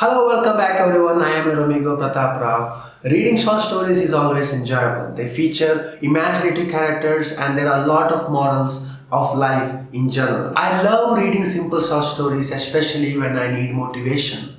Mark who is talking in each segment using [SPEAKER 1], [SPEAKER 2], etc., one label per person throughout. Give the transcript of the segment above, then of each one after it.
[SPEAKER 1] Hello, welcome back everyone. I am your amigo Pratap Rao. Reading short stories is always enjoyable. They feature imaginative characters and there are a lot of morals of life in general. I love reading simple short stories, especially when I need motivation.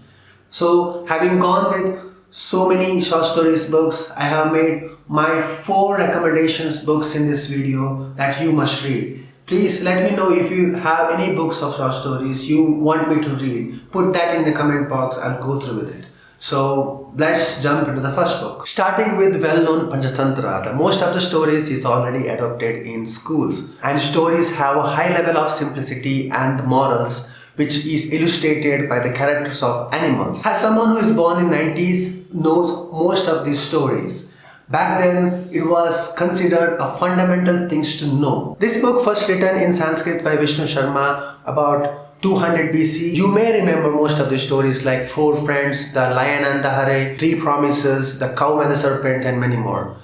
[SPEAKER 1] So, having gone with so many short stories books, I have made my 4 recommendations books in this video that you must read. Please let me know if you have any books of short stories you want me to read. Put that in the comment box, I'll go through with it. So let's jump into the first book. Starting with well-known Panchatantra, the most of the stories is already adopted in schools and stories have a high level of simplicity and morals which is illustrated by the characters of animals. As someone who is born in 90s knows most of these stories. Back then, it was considered a fundamental things to know. This book first written in Sanskrit by Vishnu Sharma about 200 BC. You may remember most of the stories like 4 Friends, The Lion and the Hare, 3 Promises, The Cow and the Serpent and many more.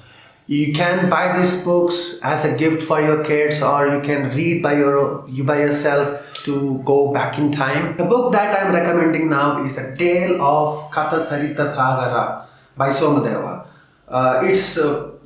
[SPEAKER 1] You can buy these books as a gift for your kids or you can read by yourself to go back in time. The book that I am recommending now is A Tale of Katha Sarita Sagara by Somadeva. It's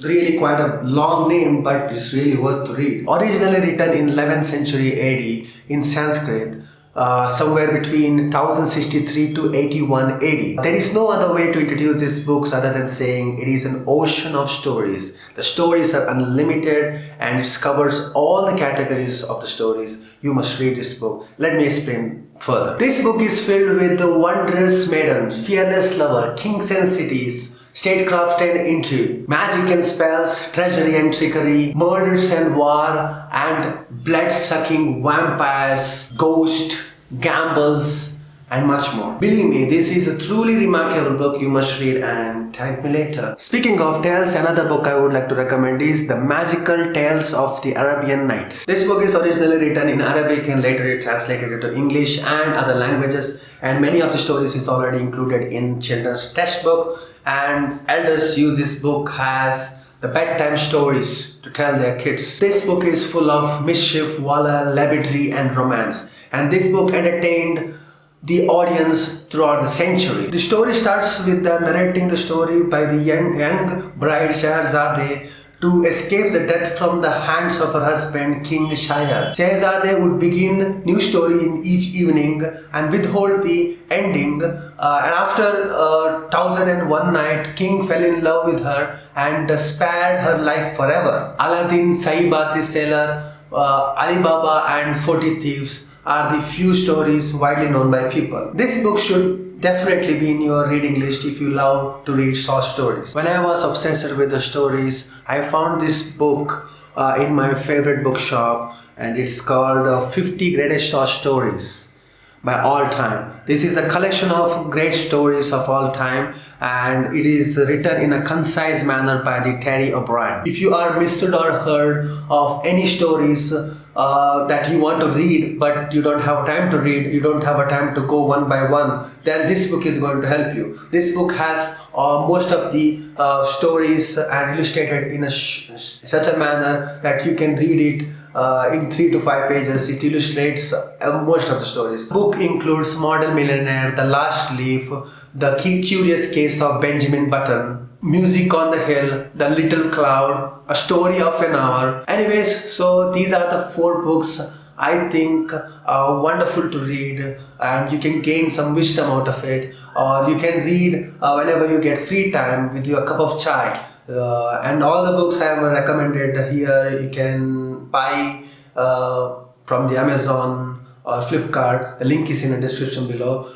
[SPEAKER 1] really quite a long name, but it's really worth to read. Originally written in 11th century AD in Sanskrit, somewhere between 1063 to 81 AD. There is no other way to introduce these books other than saying it is an ocean of stories. The stories are unlimited and it covers all the categories of the stories. You must read this book. Let me explain further. This book is filled with the wondrous maidens, fearless lover, kings and cities, statecraft and intrigue, magic and spells, treachery and trickery, murders and war, and blood-sucking vampires, ghosts, gambles, and much more. Believe me, this is a truly remarkable book you must read and thank me later. Speaking of tales, another book I would like to recommend is The Magical Tales of the Arabian Nights. This book is originally written in Arabic and later it translated into English and other languages, and many of the stories is already included in children's textbook, and elders use this book as the bedtime stories to tell their kids. This book is full of mischief, valor, levity and romance, and this book entertained the audience throughout the century. The story starts with the narrating the story by the young bride Shahrazade to escape the death from the hands of her husband King Shahryar. Shahrazade would begin new story in each evening and withhold the ending. And after 1001 night, King fell in love with her and spared her life forever. Aladdin, Sahibat the Sailor, Ali Baba and 40 Thieves are the few stories widely known by people. This book should definitely be in your reading list if you love to read short stories. When I was obsessed with the stories, I found this book in my favorite bookshop, and it's called 50 Greatest Short Stories by all time. This is a collection of great stories of all time and it is written in a concise manner by the Terry O'Brien. If you are missed or heard of any stories that you want to read but you don't have time to read, you don't have a time to go one by one, then this book is going to help you. This book has most of the stories and illustrated in such a manner that you can read it in 3 to 5 pages. It illustrates most of the stories. The book includes Model Millionaire, The Last Leaf, The Curious Case of Benjamin Button, Music on the Hill, The Little Cloud, A Story of an Hour. Anyways, so these are the 4 books I think are wonderful to read and you can gain some wisdom out of it, or you can read whenever you get free time with your cup of chai. And all the books I have recommended here you can buy from the Amazon or Flipkart. The link is in the description below.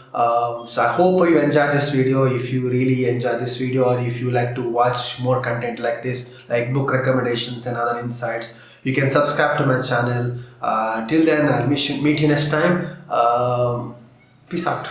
[SPEAKER 1] So I hope you enjoyed this video. If you really enjoyed this video or if you like to watch more content like this, like book recommendations and other insights, you can subscribe to my channel. Till then, I'll meet you next time. Peace out.